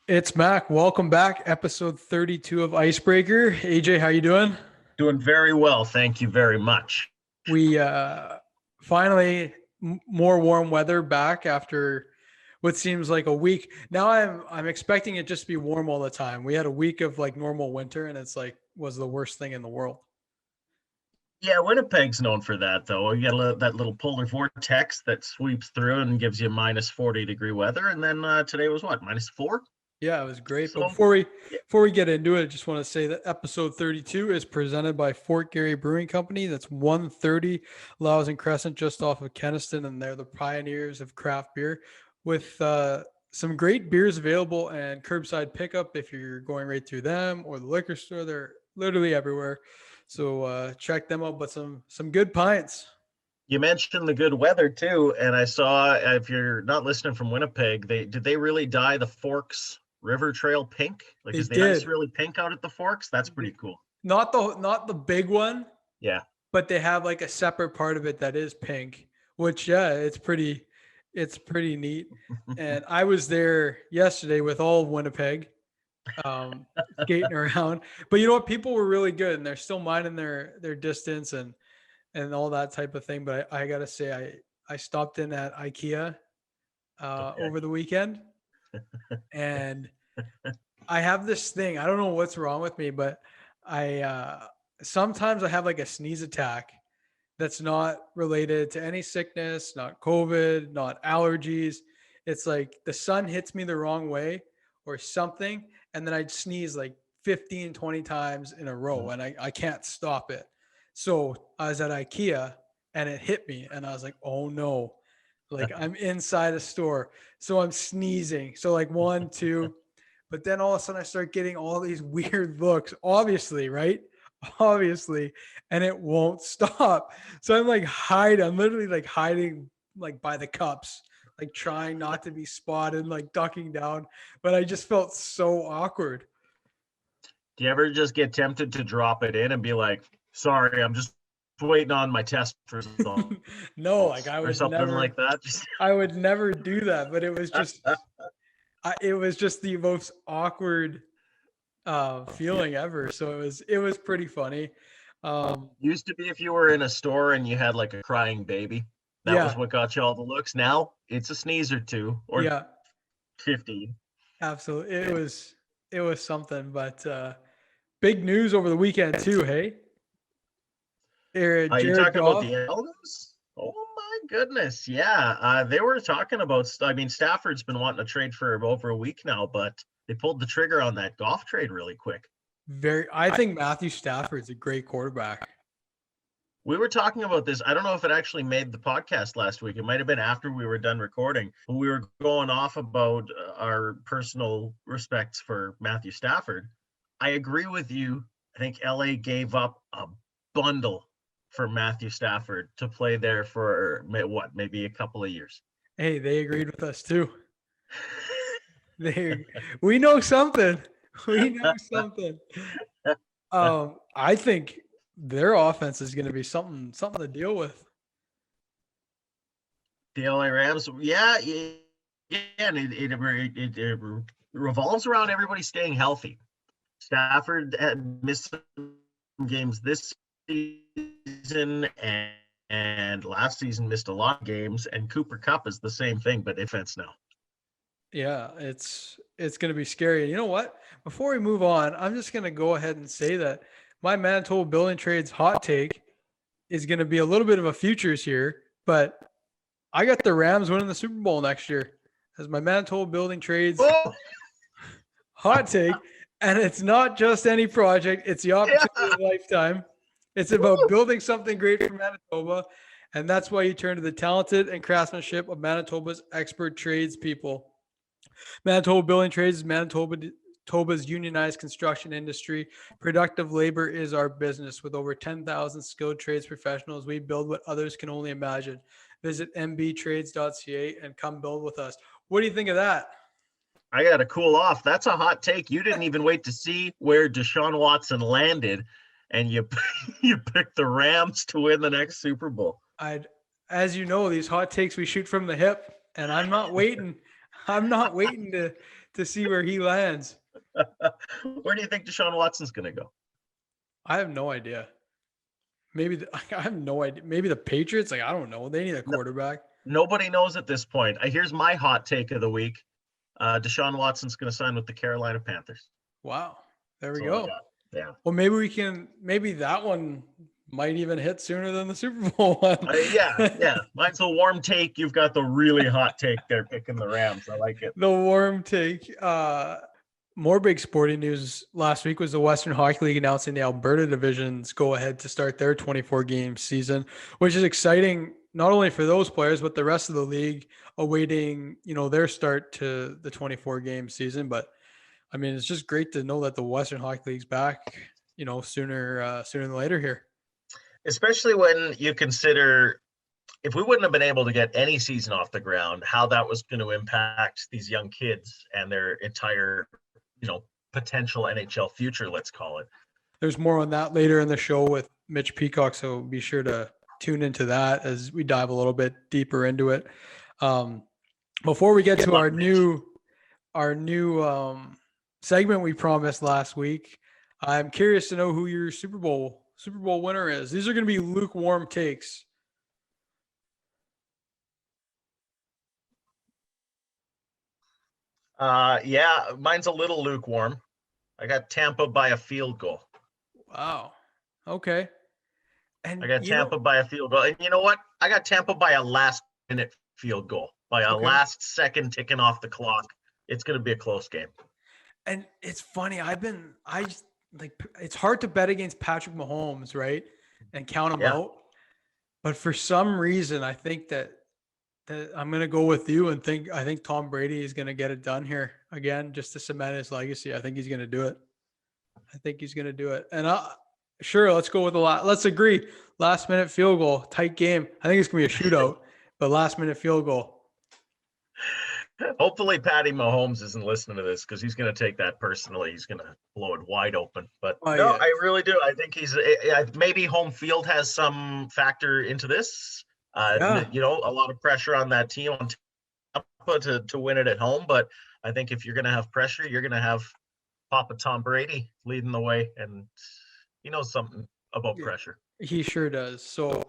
It's Mac. Welcome back. Episode 32 of Icebreaker. AJ, how you doing? Doing very well. Thank you very much. We finally more warm weather back after what seems like a week. Now I'm expecting it just to be warm all the time. We had a week of like normal winter and it's like was the worst thing in the world. Yeah, Winnipeg's known for that, though. You got that little polar vortex that sweeps through and gives you minus 40-degree weather. And then today was what, minus 4? Yeah, it was great. But So, yeah. before we get into it, I just want to say that episode 32 is presented by Fort Garry Brewing Company. That's 130 Lowes and Crescent, just off of Kenaston, and they're the pioneers of craft beer with some great beers available and curbside pickup if you're going right through them or the liquor store. They're literally everywhere. So check them out. But some good pints. You mentioned the good weather, too. And I saw, if you're not listening from Winnipeg, did they really dye the Forks River Trail pink? Like, They is the ice did. really pink out at the Forks? That's pretty cool. Not the big one, Yeah. but they have like a separate part of it that is pink, which yeah, it's pretty neat. And I was there yesterday with all of Winnipeg, um, skating around. But you know what? People were really good, and they're still minding their distance and all that type of thing. But I gotta say, I stopped in at IKEA Okay. over the weekend, and I have this thing. I don't know what's wrong with me, but I sometimes I have like a sneeze attack that's not related to any sickness, not COVID, not allergies. It's like the sun hits me the wrong way or something, and then I'd sneeze like 15, 20 times in a row, and I can't stop it. So I was at IKEA and it hit me, and I was like, oh no, like I'm inside a store. So I'm sneezing. So like one, two, but then all of a sudden I start getting all these weird looks, obviously, right? Obviously, and it won't stop. So I'm like hiding. I'm literally like hiding like by the cups, like trying not to be spotted, like ducking down. But I just felt so awkward. Do you ever just get tempted to drop it in and be like, sorry, I'm just waiting on my test results No, like I or would something never, like that? Just I would never do that. But it was just the most awkward yeah. feeling ever. So it was pretty funny. Used to be if you were in a store and you had like a crying baby, that was Yeah, what got you all the looks. Now it's a sneeze or two or yeah, 50. absolutely. It Yeah. was it was something, but big news over the weekend too. Hey, You Jared talking about Goff. the Elves? Oh my goodness. Yeah. They were talking about, I mean, Stafford's been wanting to trade for over a week now, but they pulled the trigger on that golf trade really quick. I think Matthew Stafford's a great quarterback. We were talking about this. I don't know if it actually made the podcast last week. It might have been after we were done recording. But we were going off about our personal respects for Matthew Stafford. I agree with you. I think LA gave up a bundle for Matthew Stafford to play there for what, maybe a couple of years. Hey, they agreed with us too. They we know something. We know something. I think their offense is going to be something to deal with. The LA Rams, yeah, and it revolves around everybody staying healthy. Stafford had missed some games this season, and last season missed a lot of games. And Cooper Kupp is the same thing, but defense now. Yeah, it's going to be scary. And you know what? Before we move on, I'm just going to go ahead and say that my Manitoba Building Trades hot take is going to be a little bit of a futures here, but I got the Rams winning the Super Bowl next year as my Manitoba Building Trades Oh, hot take. And it's not just any project, it's the opportunity yeah. of a lifetime. It's about building something great for Manitoba. And that's why you turn to the talented and craftsmanship of Manitoba's expert tradespeople. Manitoba Building Trades is Manitoba's unionized construction industry. Productive labor is our business. With over 10,000 skilled trades professionals, we build what others can only imagine. Visit mbtrades.ca and come build with us. What do you think of that? I got to cool off. That's a hot take. You didn't even wait to see where Deshaun Watson landed, and you you picked the Rams to win the next Super Bowl. As you know, these hot takes we shoot from the hip, and I'm not waiting. I'm not waiting to to see where he lands. Where do you think Deshaun Watson's going to go? I have no idea. Maybe I have no idea. Maybe the Patriots. Like, I don't know. They need a quarterback. Nobody knows at this point. Here's my hot take of the week. Deshaun Watson's going to sign with the Carolina Panthers. Wow. There we That's all I go. got. Yeah. Well, maybe that one might even hit sooner than the Super Bowl one. Yeah. Mine's a warm take. You've got the really hot take there picking the Rams. I like it. The warm take. More big sporting news last week was the Western Hockey League announcing the Alberta divisions go ahead to start their 24-game season, which is exciting not only for those players, but the rest of the league awaiting, their start to the 24-game season. But I mean, it's just great to know that the Western Hockey League's back, sooner than later here. Especially when you consider if we wouldn't have been able to get any season off the ground, how that was going to impact these young kids and their entire, potential NHL future, let's call it. There's more on that later in the show with Mitch Peacock, so be sure to tune into that as we dive a little bit deeper into it. Before we get to our new segment we promised last week, I'm curious to know who your Super Bowl winner is. These are going to be lukewarm takes. Yeah, mine's a little lukewarm. I got Tampa by a field goal. Wow. Okay. And I got Tampa by a field goal. And you know what? I got Tampa by a last-minute field goal, by a last second ticking off the clock. It's going to be a close game. And it's funny. It's hard to bet against Patrick Mahomes, right? And count him out. But for some reason, I think that I'm going to go with you and I think Tom Brady is going to get it done here again, just to cement his legacy. I think he's going to do it. And sure, let's go with let's agree. Last minute field goal, tight game. I think it's going to be a shootout, but last minute field goal. Hopefully Patty Mahomes isn't listening to this because he's going to take that personally. He's going to blow it wide open. But no, I really do. I think maybe home field has some factor into this. A lot of pressure on that team on Tampa to win it at home. But I think if you're going to have pressure, you're going to have Papa Tom Brady leading the way. And he knows something about pressure. He sure does. So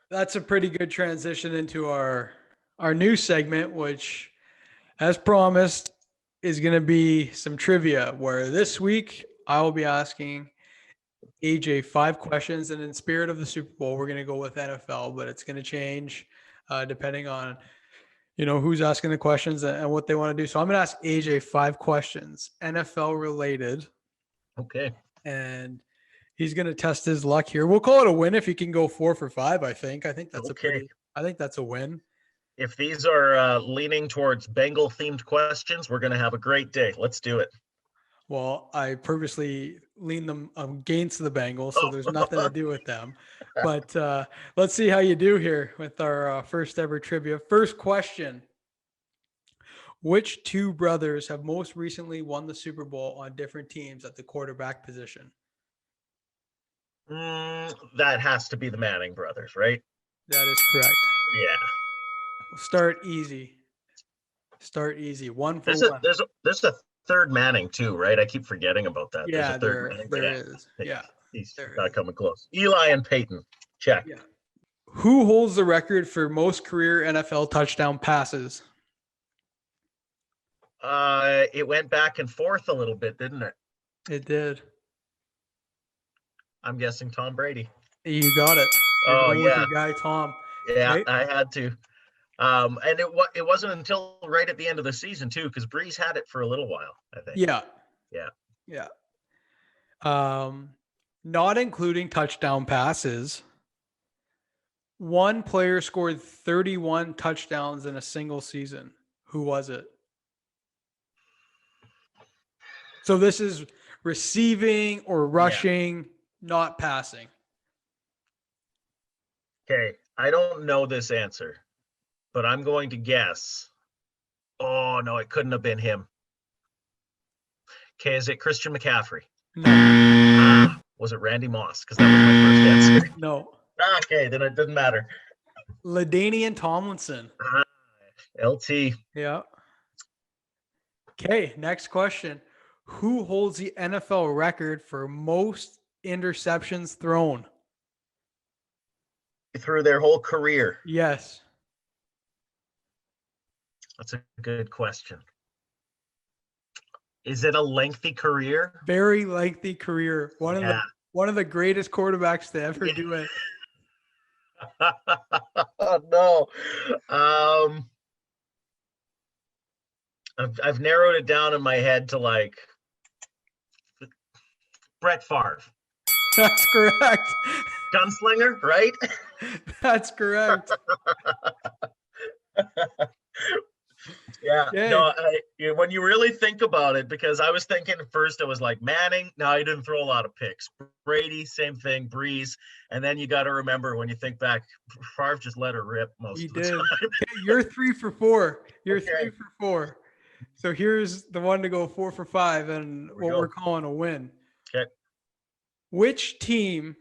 that's a pretty good transition into our new segment, which, as promised, is going to be some trivia, where this week I will be asking AJ 5 questions, and in spirit of the Super Bowl, we're going to go with NFL, but it's going to change depending on, who's asking the questions and what they want to do. So I'm going to ask AJ 5 questions, NFL related. Okay. And he's going to test his luck here. We'll call it a win if he can go 4 for 5. I think that's I think that's a win. If these are leaning towards Bengal themed questions, we're going to have a great day. Let's do it. Well, I purposely lean them against the Bengals, so there's nothing to do with them. But let's see how you do here with our first ever trivia. First question. Which two brothers have most recently won the Super Bowl on different teams at the quarterback position? That has to be the Manning brothers, right? That is correct. Yeah. Start easy. 1 for 1. There's a third Manning too, right? I keep forgetting about that. Yeah, there is. Yeah. He's not coming close. Eli and Peyton. Check. Yeah. Who holds the record for most career NFL touchdown passes? It went back and forth a little bit, didn't it? It did. I'm guessing Tom Brady. You got it. With your guy Tom. Yeah, right? I had to. And it wasn't until right at the end of the season too, because Breeze had it for a little while, I think. Yeah. Not including touchdown passes, one player scored 31 touchdowns in a single season. Who was it? So this is receiving or rushing, not passing. Okay, I don't know this answer, but I'm going to guess. Oh, no, it couldn't have been him. Okay, is it Christian McCaffrey? No. Was it Randy Moss? Because that was my first answer. No. Okay, then it doesn't matter. LaDainian Tomlinson. LT. Yeah. Okay, next question. Who holds the NFL record for most interceptions thrown? Through their whole career? Yes. That's a good question. Is it a lengthy career? Very lengthy career. One Yeah. of the greatest quarterbacks to ever do it. No. I've narrowed it down in my head to like Brett Favre. That's correct. Gunslinger, right? That's correct. Yeah. Okay. No, when you really think about it, because I was thinking first it was like Manning. No, he didn't throw a lot of picks. Brady, same thing. Breeze. And then you got to remember when you think back, Favre just let her rip most He of the did. time. Okay, you're 3 for 4. You're Okay. 3 for 4. So here's the one to go 4 for 5 and we're calling a win. Okay. Which team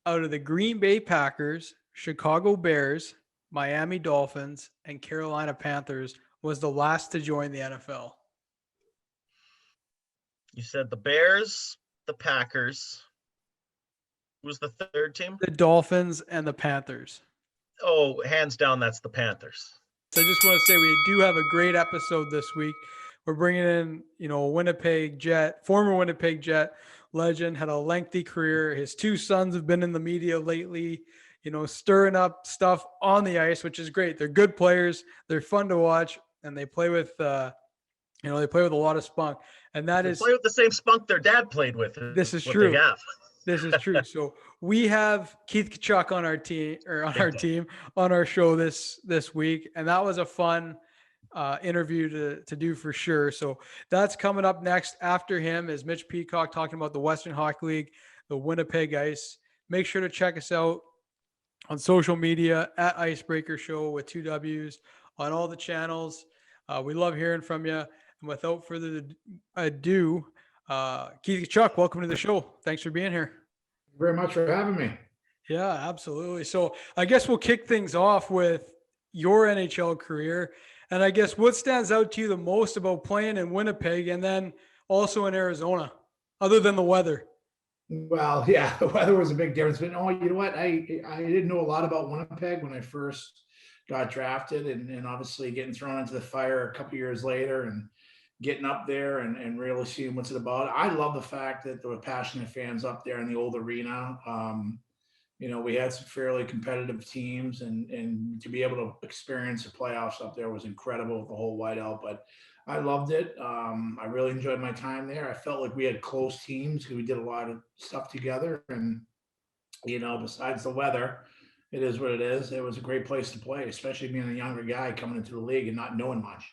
out of the Green Bay Packers, Chicago Bears, Miami Dolphins, and Carolina Panthers was the last to join the NFL? You said the Bears, the Packers. Who's the third team? The Dolphins and the Panthers. Oh, hands down, that's the Panthers. So I just want to say we do have a great episode this week. We're bringing in, Winnipeg Jet, former Winnipeg Jet legend, had a lengthy career. His two sons have been in the media lately, stirring up stuff on the ice, which is great. They're good players. They're fun to watch, and they play with, they play with a lot of spunk. And they play with the same spunk their dad played with. This is true. This is true. So we have Keith Tkachuk on our team, on our show this week. And that was a fun interview to do for sure. So that's coming up next. After him is Mitch Peacock talking about the Western Hockey League, the Winnipeg ICE. Make sure to check us out on social media at Icebreaker Show with 2 W's on all the channels. We love hearing from you. And without further ado, Keith Tkachuk, welcome to the show. Thanks for being here. Very much for having me. Yeah, absolutely. So I guess we'll kick things off with your NHL career. And I guess what stands out to you the most about playing in Winnipeg and then also in Arizona, other than the weather? Well, yeah, the weather was a big difference. But you know what? I didn't know a lot about Winnipeg when I first got drafted, and obviously getting thrown into the fire a couple years later and getting up there and really seeing what's it about. I love the fact that there were passionate fans up there in the old arena. We had some fairly competitive teams, and to be able to experience the playoffs up there was incredible with the whole whiteout. But I loved it. I really enjoyed my time there. I felt like we had close teams because we did a lot of stuff together. And, besides the weather, it is what it is. It was a great place to play, especially being a younger guy coming into the league and not knowing much.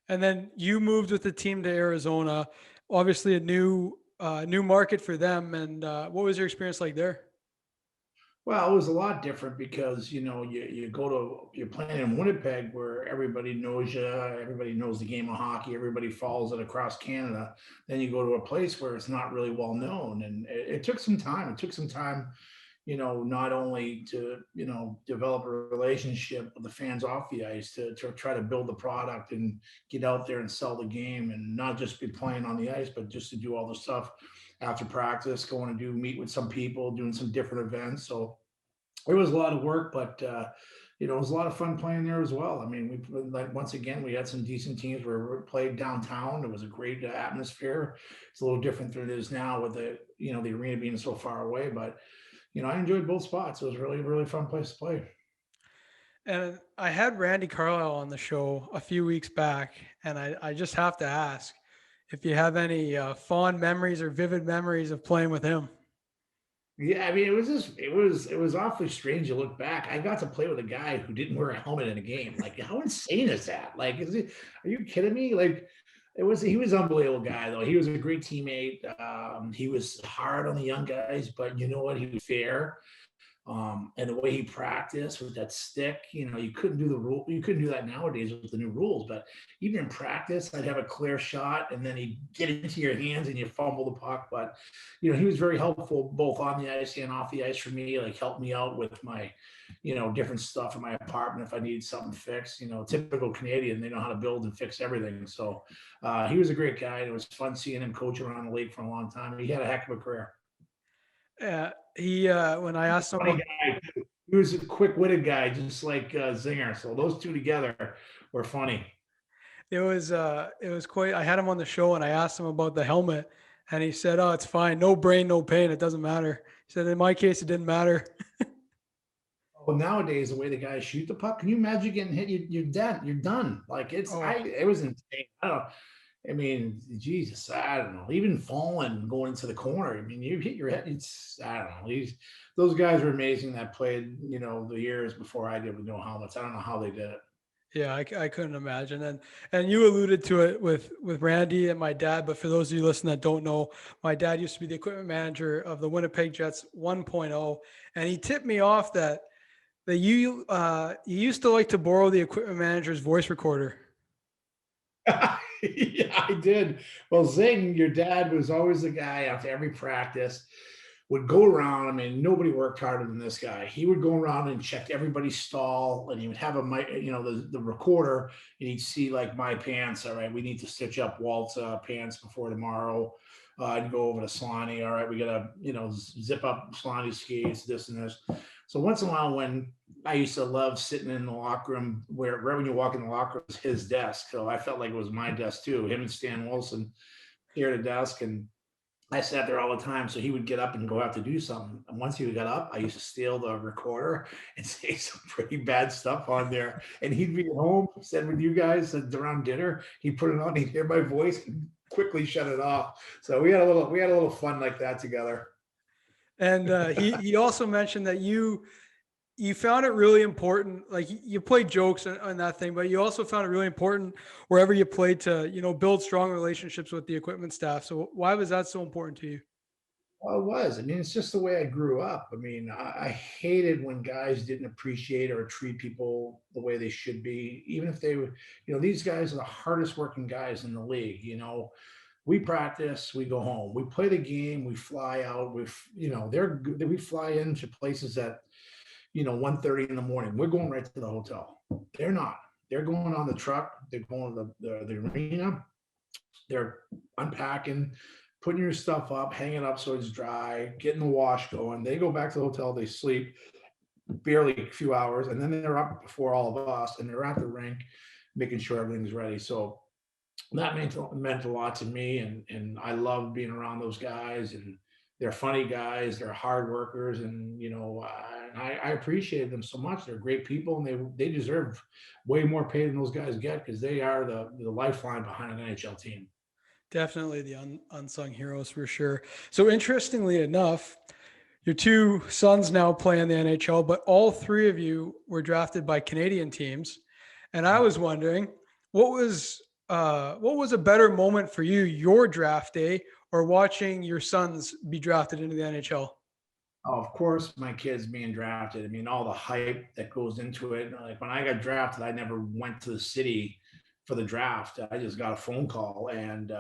And then you moved with the team to Arizona, obviously a new market for them. And what was your experience like there? Well, it was a lot different because, you're playing in Winnipeg where everybody knows you, everybody knows the game of hockey, everybody follows it across Canada. Then you go to a place where it's not really well known. And it took some time. It took some time, not only to, develop a relationship with the fans off the ice to try to build the product and get out there and sell the game and not just be playing on the ice, but just to do all the stuff after practice, going to meet with some people, doing some different events. So it was a lot of work, but it was a lot of fun playing there as well. I mean, once again, we had some decent teams where we played downtown. It was a great atmosphere. It's a little different than it is now with the arena being so far away, but I enjoyed both spots. It was really, really fun place to play. And I had Randy Carlisle on the show a few weeks back, and I just have to ask if you have any fond memories or vivid memories of playing with him. Yeah, I mean, it was awfully strange to look back. I got to play with a guy who didn't wear a helmet in a game. Like, how insane is that? Like, are you kidding me? Like, he was an unbelievable guy, though. He was a great teammate. He was hard on the young guys, but you know what? He was fair. And the way he practiced with that stick, you couldn't do the rule. You couldn't do that nowadays with the new rules. But even in practice, I'd have a clear shot, and then he'd get into your hands and you fumble the puck. But he was very helpful both on the ice and off the ice for me. Like, helped me out with my, different stuff in my apartment if I needed something fixed. Typical Canadian, they know how to build and fix everything. So he was a great guy. It was fun seeing him coach around the league for a long time. He had a heck of a career. When I asked him Funny guy, too. He was a quick-witted guy, just like Zinger. So those two together were funny. it was quite. I had him on the show and I asked him about the helmet, and he said, "Oh, it's fine. No brain, no pain. It doesn't matter." He said, "In my case, it didn't matter." Well, nowadays, the way the guys shoot the puck, can you imagine getting hit? You're dead. You're done. Like it was insane. I mean, Jesus, I don't know. Even falling, going into the corner. I mean, you hit your head. I don't know. Those guys were amazing that played, the years before I did with no helmets. I don't know how they did it. Yeah, I couldn't imagine. And you alluded to it with Randy and my dad, but for those of you listening that don't know, my dad used to be the equipment manager of the Winnipeg Jets 1.0, and he tipped me off that you used to like to borrow the equipment manager's voice recorder. Yeah, I did. Well, Zing, your dad was always the guy after every practice would go around. I mean, nobody worked harder than this guy. He would go around and check everybody's stall, and he would have a mic, the recorder, and he'd see like my pants. All right, we need to stitch up Walt's pants before tomorrow. I'd go over to Slaney. All right, we gotta, zip up Slaney's skates, this and this. So once in a while, when I used to love sitting in the locker room, where right when you walk in the locker room was his desk. So I felt like it was my desk too. Him and Stan Wilson here at a desk, and I sat there all the time. So he would get up and go out to do something. And once he got up, I used to steal the recorder and say some pretty bad stuff on there. And he'd be at home, said with you guys around dinner, he'd put it on, he'd hear my voice and quickly shut it off. So we had a little fun like that together. And he also mentioned that you found it really important. Like you played jokes on that thing, but you also found it really important wherever you played to, build strong relationships with the equipment staff. So why was that so important to you? Well, it was. I mean, it's just the way I grew up. I mean, I hated when guys didn't appreciate or treat people the way they should be, even if they were, these guys are the hardest working guys in the league. We practice, we go home, we play the game, we fly out. We fly into places at 1:30 in the morning. We're going right to the hotel. They're not. They're going on the truck. They're going to the arena. They're unpacking, putting your stuff up, hanging up so it's dry, getting the wash going. They go back to the hotel. They sleep barely a few hours, and then they're up before all of us, and they're at the rink making sure everything's ready. So that meant a lot to me, and I love being around those guys, and they're funny guys, they're hard workers, and I appreciate them so much. They're great people, and they deserve way more pay than those guys get, because they are the lifeline behind an NHL team. Definitely the unsung heroes for sure. So interestingly enough, your two sons now play in the NHL, but all three of you were drafted by Canadian teams. And I was wondering, what was a better moment for you, your draft day or watching your sons be drafted into the NHL? Oh, of course, my kids being drafted. I mean, all the hype that goes into it. Like when I got drafted, I never went to the city for the draft. I just got a phone call, and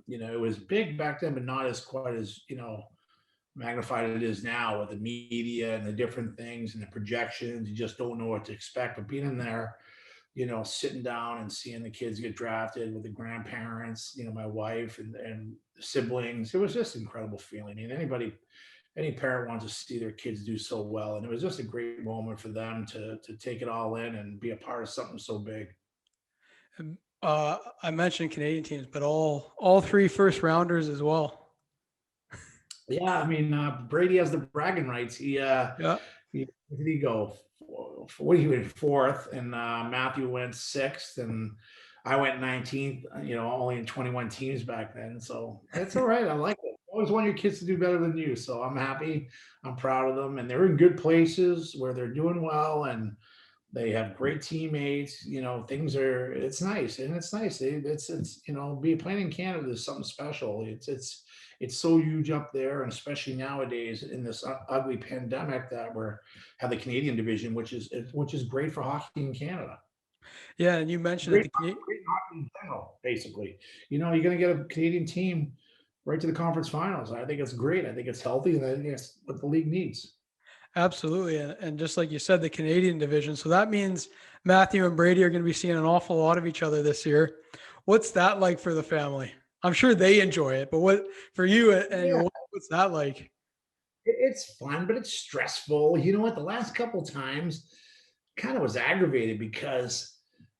it was big back then, but not as quite as magnified it is now with the media and the different things and the projections. You just don't know what to expect. But being in there, sitting down and seeing the kids get drafted with the grandparents, my wife and the siblings, it was just an incredible feeling. And any parent wants to see their kids do so well. And it was just a great moment for them to take it all in and be a part of something so big. I mentioned Canadian teams, but all three first rounders as well. Yeah, I mean, Brady has the bragging rights. Where did he go? He went fourth, and Matthew went sixth, and I went 19th. Only in 21 teams back then, so that's all right. I like it. Always want your kids to do better than you, so I'm happy. I'm proud of them, and they're in good places where they're doing well, and they have great teammates. It's nice, and it's nice. It's be playing in Canada is something special. It's so huge up there, and especially nowadays in this ugly pandemic that have the Canadian division, which is great for hockey in Canada. Yeah, and you mentioned great hockey in general, basically. You're going to get a Canadian team right to the conference finals. I think it's great. I think it's healthy, and I think it's what the league needs. Absolutely. And just like you said, the Canadian division. So that means Matthew and Brady are going to be seeing an awful lot of each other this year. What's that like for the family? I'm sure they enjoy it, but what for you and your Yeah, wife, what's that like? it's fun, but it's stressful. You know what? The last couple times, kind of was aggravated because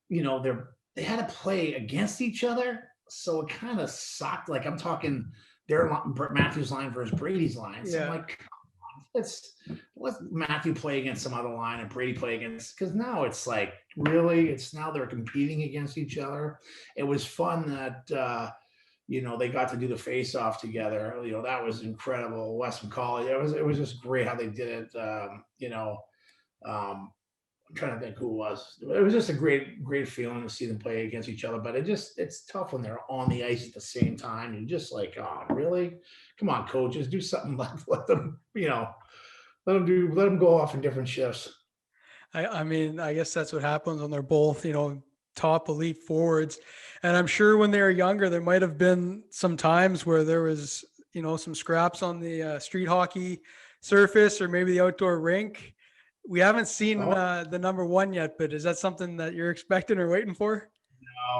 they had to play against each other, so it kind of sucked. Like I'm talking Matthew's line versus Brady's line. So I'm Yeah. like, let's let Matthew play against some other line and Brady play against, because now it's like really it's now they're competing against each other. It was fun that they got to do the face off together. That was incredible. Wes McCauley. It was just great how they did it. Um, I'm trying to think who it was. It was just a great feeling to see them play against each other. But it's tough when they're on the ice at the same time. You're just like, oh, really? Come on, coaches, do something like let them, let them go off in different shifts. I mean, I guess that's what happens when they're both, top elite forwards. And I'm sure when they were younger, there might have been some times where there was, some scraps on the street hockey surface or maybe the outdoor rink. We haven't seen Oh, the number one yet, but is that something that you're expecting or waiting for?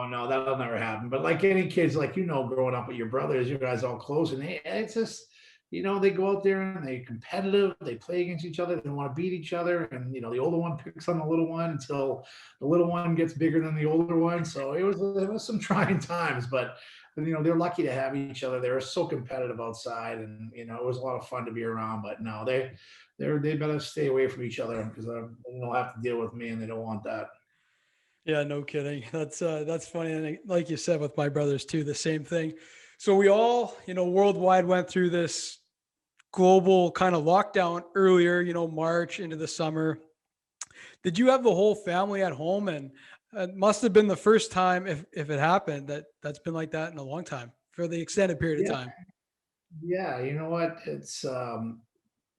no, that'll never happen. But like any kids, like growing up with your brothers, you guys all close, and it's just they go out there and they're competitive. They play against each other. They want to beat each other, and the older one picks on the little one until the little one gets bigger than the older one. So it was some trying times, but they're lucky to have each other. They were so competitive outside, and it was a lot of fun to be around. But no, they better stay away from each other because they'll have to deal with me, and they don't want that. Yeah, no kidding. That's funny. And like you said, with my brothers too, the same thing. So we all, worldwide went through this global kind of lockdown earlier, March into the summer. Did you have the whole family at home? And it must have been the first time, if it happened, that's been like that in a long time for the extended period of Yeah, time. yeah. You know what? It's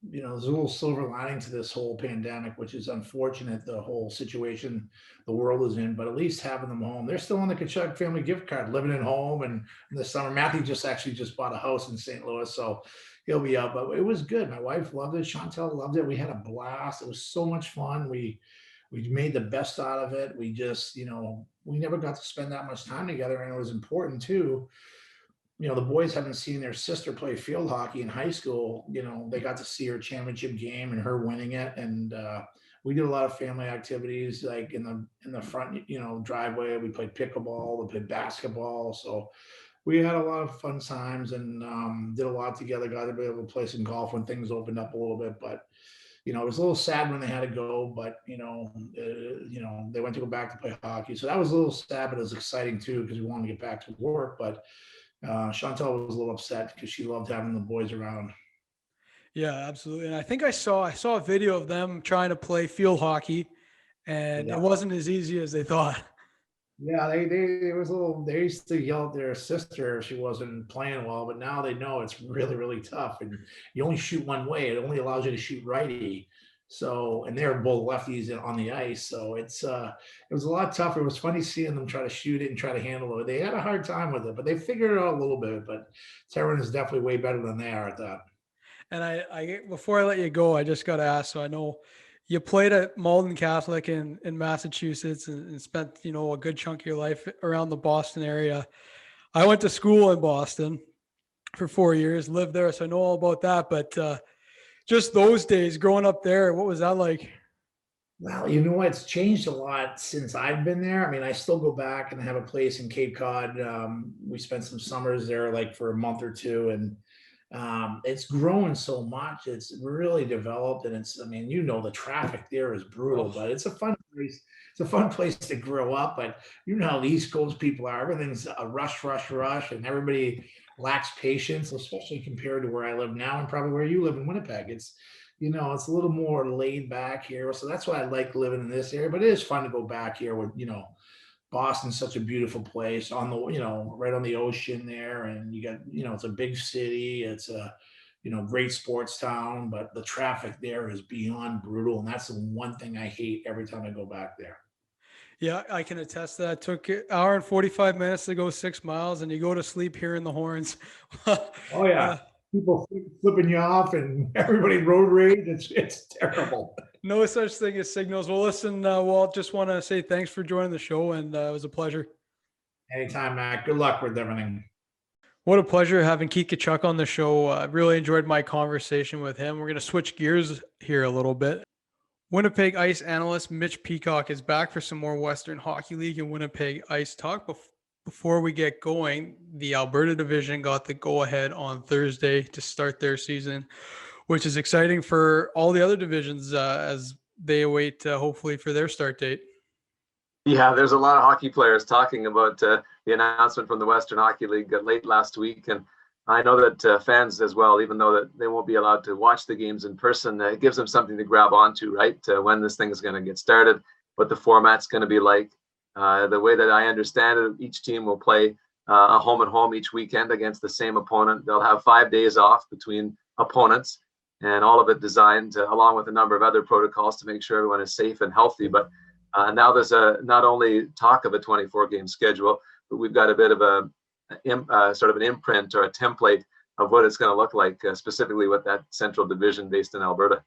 there's a little silver lining to this whole pandemic, which is unfortunate, the whole situation the world is in, but at least having them home. They're still on the Kachuk family gift card, living at home. And in the summer, Matthew just bought a house in St. Louis, so he'll be out. But it was good. My wife loved it. Chantel loved it. We had a blast. It was so much fun. We made the best out of it. We just, we never got to spend that much time together, and it was important too. The boys haven't seen their sister play field hockey in high school. They got to see her championship game and her winning it. And we did a lot of family activities, like in the front, driveway. We played pickleball, we played basketball. So we had a lot of fun times, and did a lot together. Got to be able to play some golf when things opened up a little bit. But it was a little sad when they had to go. But they went to go back to play hockey, so that was a little sad, but it was exciting too because we wanted to get back to work. But Chantel was a little upset because she loved having the boys around. Yeah, absolutely. And I think I saw a video of them trying to play field hockey, and it Yeah, wasn't as easy as they thought. yeah. They it was a little. They used to yell at their sister if she wasn't playing well, but now they know it's really really tough, and you only shoot one way. It only allows you to shoot righty. So, and they're both lefties on the ice, so it was a lot tougher. It was funny seeing them try to shoot it and try to handle it. They had a hard time with it, but they figured it out a little bit. But Terran is definitely way better than they are at that. And before I let you go, I just got to ask. So I know you played at Malden Catholic in Massachusetts and spent, a good chunk of your life around the Boston area. I went to school in Boston for 4 years, lived there, so I know all about that. But just those days growing up there, what was that like? Well, you know what? It's changed a lot since I've been there. I mean, I still go back and have a place in Cape Cod. We spent some summers there, like for a month or two, and it's grown so much. It's really developed, and I mean, the traffic there is brutal, Oh, but it's a fun place. It's a fun place to grow up. But you know how the East Coast people are. Everything's a rush, rush, rush, and everybody lacks patience, especially compared to where I live now and probably where you live in Winnipeg. It's a little more laid back here. So that's why I like living in this area. But it is fun to go back here with, Boston's such a beautiful place on the, right on the ocean there. And you got, it's a big city. It's a, great sports town, but the traffic there is beyond brutal. And that's the one thing I hate every time I go back there. yeah, I can attest to that. It took an hour and 45 minutes to go 6 miles, and you go to sleep hearing the horns. Oh yeah. people flipping you off and everybody road rage. It's terrible. No such thing as signals. Well, listen, Walt, just want to say thanks for joining the show, and it was a pleasure. Anytime, Matt. Good luck with everything. What a pleasure having Keith Tkachuk on the show. I really enjoyed my conversation with him. We're going to switch gears here a little bit. Winnipeg ICE analyst Mitch Peacock is back for some more Western Hockey League and Winnipeg ICE talk. Before we get going, the Alberta division got the go-ahead on Thursday to start their season, which is exciting for all the other divisions as they await, hopefully, for their start date. Yeah, there's a lot of hockey players talking about the announcement from the Western Hockey League late last week. And I know that fans as well, even though that they won't be allowed to watch the games in person, it gives them something to grab onto, right? When this thing is going to get started, what the format's going to be like. The way that I understand it, each team will play a home and home each weekend against the same opponent. They'll have 5 days off between opponents, and all of it designed along with a number of other protocols to make sure everyone is safe and healthy. But now there's not only talk of a 24-game schedule, but we've got a bit of a sort of an imprint or a template of what it's going to look like, specifically with that Central Division based in Alberta.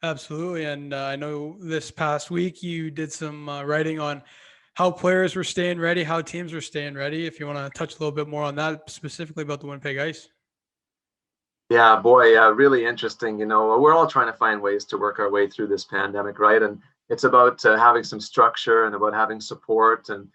Absolutely. And I know this past week you did some writing on how players were staying ready, how teams were staying ready. If you want to touch a little bit more on that, specifically about the Winnipeg ICE. Yeah, boy, really interesting. You know, we're all trying to find ways to work our way through this pandemic, right? And it's about having some structure and about having support and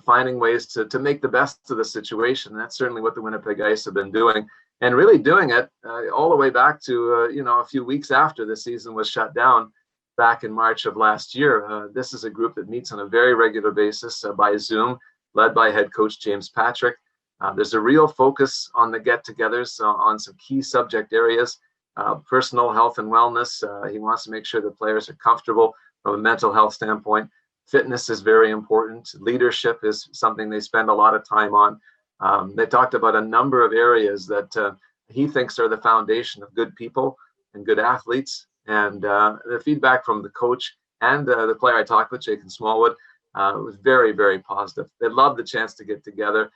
finding ways to make the best of the situation. And that's certainly what the Winnipeg ICE have been doing, and really doing it all the way back to, a few weeks after the season was shut down back in March of last year. This is a group that meets on a very regular basis by Zoom, led by head coach James Patrick. There's a real focus on the get-togethers on some key subject areas, personal health and wellness. He wants to make sure the players are comfortable from a mental health standpoint. Fitness is very important. Leadership is something they spend a lot of time on. They talked about a number of areas that he thinks are the foundation of good people and good athletes. And the feedback from the coach and the player I talked with, Jacob Smallwood, was very, very positive. They loved the chance to get together.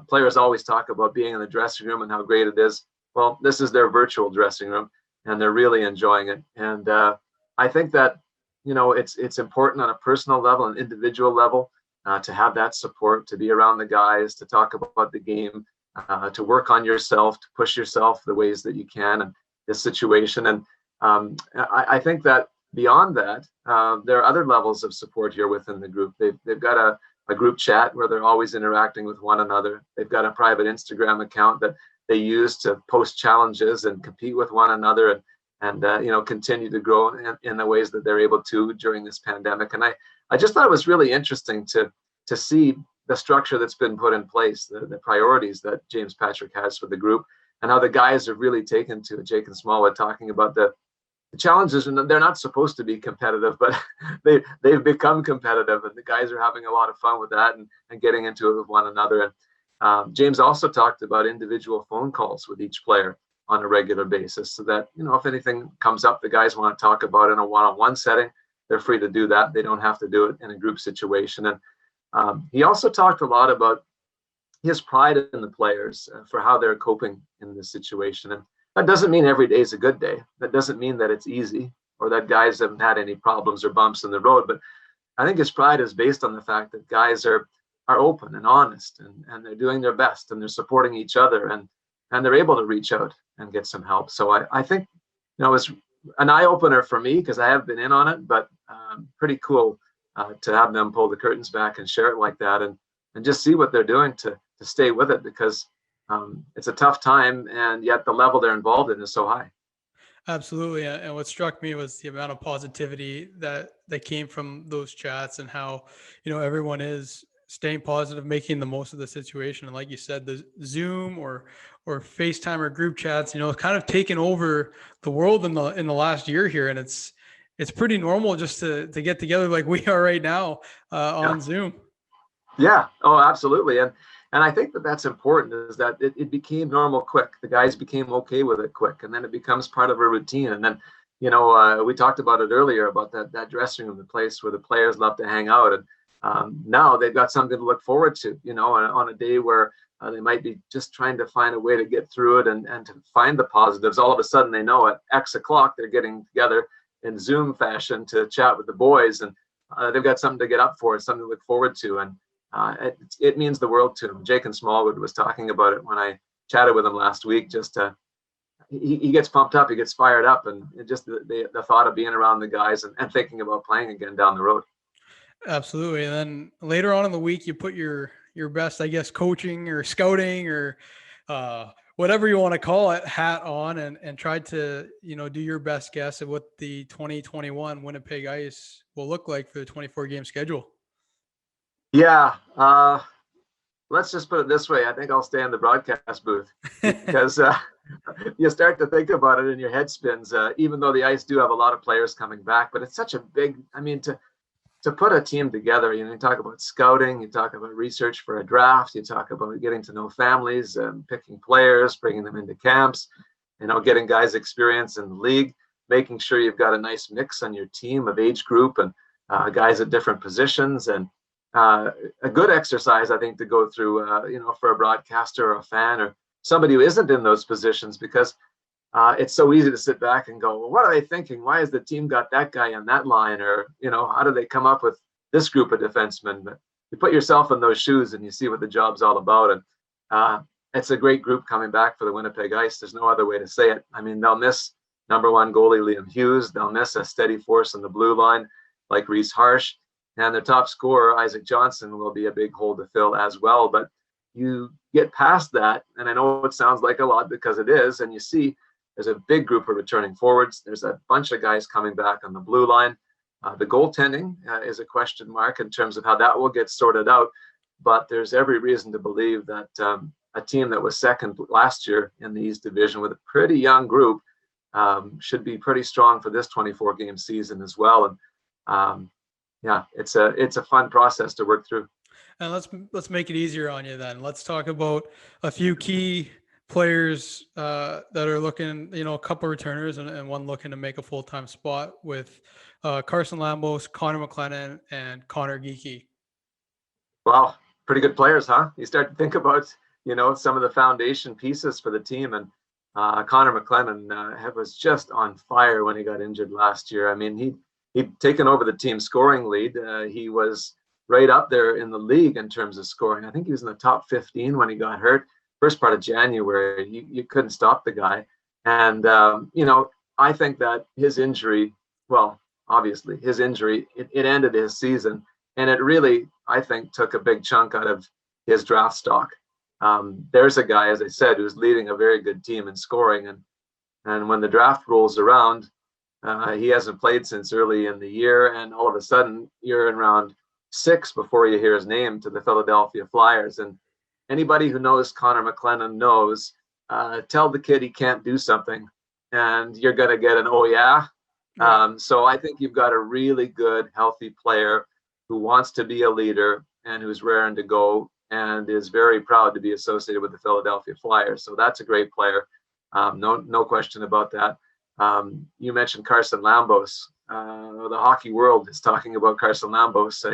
Players always talk about being in the dressing room and how great it is. Well, this is their virtual dressing room, and they're really enjoying it. And I think that, it's important on a personal level, an individual level, to have that support, to be around the guys, to talk about the game, to work on yourself, to push yourself the ways that you can in this situation. And I think that beyond that, there are other levels of support here within the group. They've got a group chat where they're always interacting with one another. They've got a private Instagram account that they use to post challenges and compete with one another and continue to grow in the ways that they're able to during this pandemic. And I just thought it was really interesting to see the structure that's been put in place, the priorities that James Patrick has for the group, and how the guys have really taken to Jake and Smallwood talking about the challenges. And they're not supposed to be competitive, but they've become competitive, and the guys are having a lot of fun with that and getting into it with one another. And James also talked about individual phone calls with each player on a regular basis, so that, if anything comes up the guys want to talk about in a one-on-one setting, they're free to do that. They don't have to do it in a group situation. And he also talked a lot about his pride in the players for how they're coping in this situation. And that doesn't mean every day is a good day. That doesn't mean that it's easy or that guys haven't had any problems or bumps in the road. But I think his pride is based on the fact that guys are open and honest, and they're doing their best, and they're supporting each other, and they're able to reach out and get some help. So I think, it's an eye-opener for me because I have been in on it, but pretty cool to have them pull the curtains back and share it like that, and just see what they're doing to stay with it, because it's a tough time, and yet the level they're involved in is so high. Absolutely. And what struck me was the amount of positivity that came from those chats, and how, everyone is staying positive, making the most of the situation. And like you said, the Zoom or FaceTime or group chats, kind of taken over the world in the last year here. And it's pretty normal just to get together like we are right now on Zoom. Yeah. Oh, absolutely. And I think that's important, is that it became normal quick. The guys became okay with it quick, and then it becomes part of a routine. And then, we talked about it earlier about that dressing room, the place where the players love to hang out. And now they've got something to look forward to, on a day where They might be just trying to find a way to get through it and to find the positives. All of a sudden, they know at X o'clock they're getting together in Zoom fashion to chat with the boys, and they've got something to get up for, something to look forward to, and it means the world to them. Jake and Smallwood was talking about it when I chatted with him last week. Just he gets pumped up, he gets fired up, and just the thought of being around the guys and thinking about playing again down the road. Absolutely. And then later on in the week, you put your best, I guess, coaching or scouting or whatever you want to call it, hat on and tried to, do your best guess at what the 2021 Winnipeg ICE will look like for the 24-game schedule. Yeah. Let's just put it this way. I think I'll stay in the broadcast booth because you start to think about it and your head spins, even though the ICE do have a lot of players coming back, but it's such a big, to put a team together, you talk about scouting, you talk about research for a draft, you talk about getting to know families and picking players, bringing them into camps, getting guys experience in the league, making sure you've got a nice mix on your team of age group and guys at different positions, and a good exercise, I think, to go through, for a broadcaster or a fan or somebody who isn't in those positions, because it's so easy to sit back and go, well, what are they thinking? Why has the team got that guy on that line? Or, how do they come up with this group of defensemen? But you put yourself in those shoes and you see what the job's all about. And it's a great group coming back for the Winnipeg ICE. There's no other way to say it. They'll miss number one goalie Liam Hughes. They'll miss a steady force on the blue line like Reese Harsh. And their top scorer, Isaac Johnson, will be a big hole to fill as well. But you get past that, and I know it sounds like a lot because it is, and you see there's a big group of returning forwards. There's a bunch of guys coming back on the blue line. The goaltending is a question mark in terms of how that will get sorted out. But there's every reason to believe that a team that was second last year in the East Division with a pretty young group should be pretty strong for this 24-game season as well. And it's a fun process to work through. And let's make it easier on you then. Let's talk about a few key players that are looking, a couple returners and one looking to make a full-time spot with Carson Lambos, Connor McLennan, and Connor Geekie. Wow, pretty good players, huh? You start to think about, some of the foundation pieces for the team. And Connor McLennan was just on fire when he got injured last year. He'd taken over the team scoring lead. He was right up there in the league in terms of scoring. I think he was in the top 15 when he got hurt. First part of January, you couldn't stop the guy. And, I think that his injury, obviously his injury, it ended his season. And it really, I think, took a big chunk out of his draft stock. There's a guy, as I said, who's leading a very good team in scoring. And when the draft rolls around, he hasn't played since early in the year. And all of a sudden, you're in round 6 before you hear his name to the Philadelphia Flyers. And anybody who knows Connor McLennan knows, tell the kid he can't do something and you're going to get an, oh yeah. So I think you've got a really good, healthy player who wants to be a leader and who's raring to go and is very proud to be associated with the Philadelphia Flyers. So that's a great player. No question about that. You mentioned Carson Lambos. The hockey world is talking about Carson Lambos.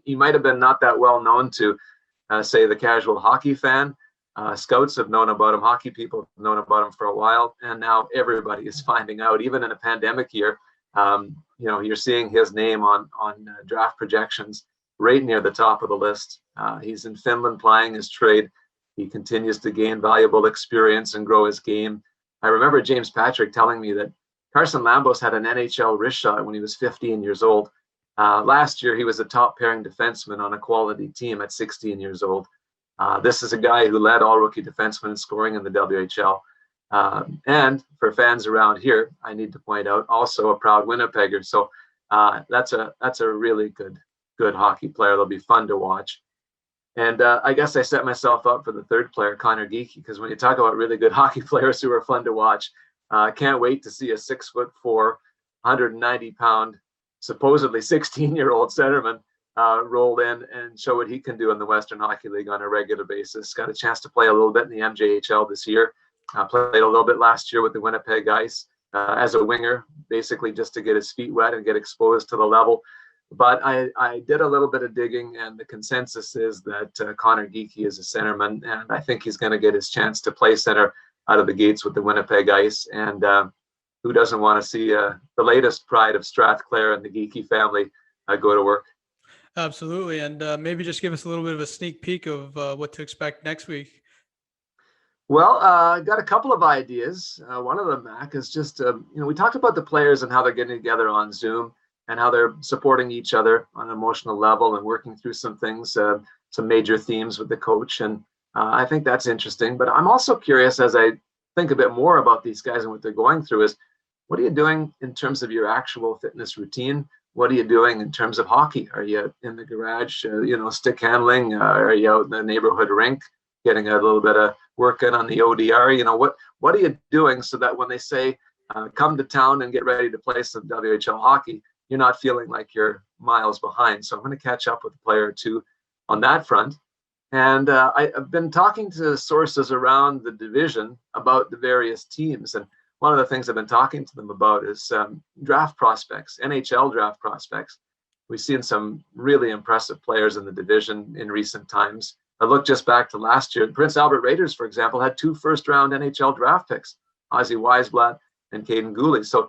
He might have been not that well known to, say, the casual hockey fan. Scouts have known about him. Hockey people have known about him for a while. And now everybody is finding out, even in a pandemic year. You're seeing his name on draft projections right near the top of the list. He's in Finland plying his trade. He continues to gain valuable experience and grow his game. I remember James Patrick telling me that Carson Lambos had an NHL wrist shot when he was 15 years old. Last year, he was a top pairing defenseman on a quality team at 16 years old. This is a guy who led all rookie defensemen in scoring in the WHL. And for fans around here, I need to point out, also a proud Winnipegger. So that's a really good hockey player. They'll be fun to watch. And I guess I set myself up for the third player, Connor Geekie, because when you talk about really good hockey players who are fun to watch, can't wait to see a 6'4", 190-pound, supposedly 16-year-old centerman roll in and show what he can do in the Western Hockey League on a regular basis. Got a chance to play a little bit in the MJHL this year. Played a little bit last year with the Winnipeg ICE as a winger, basically just to get his feet wet and get exposed to the level. But I did a little bit of digging, and the consensus is that Connor Geekie is a centerman, and I think he's going to get his chance to play center out of the gates with the Winnipeg ICE. And who doesn't want to see the latest pride of Strathclair and the Geekie family go to work? Absolutely. And maybe just give us a little bit of a sneak peek of what to expect next week. Well, I got a couple of ideas. One of them, Mac, is just, we talked about the players and how they're getting together on Zoom and how they're supporting each other on an emotional level and working through some things, some major themes with the coach. And I think that's interesting. But I'm also curious, as I think a bit more about these guys and what they're going through, is what are you doing in terms of your actual fitness routine? What are you doing in terms of hockey? Are you in the garage, stick handling? Are you out in the neighborhood rink getting a little bit of work in on the ODR? What are you doing so that when they say, come to town and get ready to play some WHL hockey, you're not feeling like you're miles behind? So I'm going to catch up with a player or two on that front. And I've been talking to sources around the division about the various teams. And one of the things I've been talking to them about is draft prospects, NHL draft prospects. We've seen some really impressive players in the division in recent times. I look just back to last year. Prince Albert Raiders, for example, had 2 first-round NHL draft picks, Ozzy Weisblatt and Caden Gooley. So,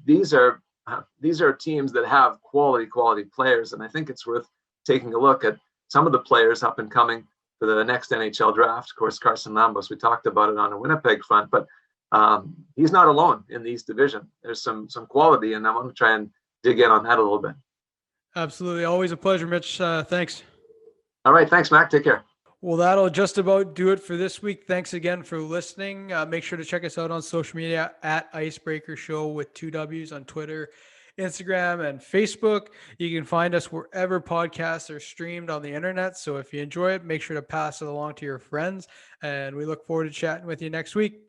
these are teams that have quality players, and I think it's worth taking a look at some of the players up and coming for the next NHL draft. Of course, Carson Lambos, we talked about it on the Winnipeg front, but he's not alone in the East Division. There's some quality, and I want to try and dig in on that a little bit. Absolutely. Always a pleasure, Mitch. Thanks. All right. Thanks, Mac. Take care. Well, that'll just about do it for this week. Thanks again for listening. Make sure to check us out on social media at Icebreaker Show with 2 W's on Twitter, Instagram, and Facebook. You can find us wherever podcasts are streamed on the internet. So if you enjoy it, make sure to pass it along to your friends. And we look forward to chatting with you next week.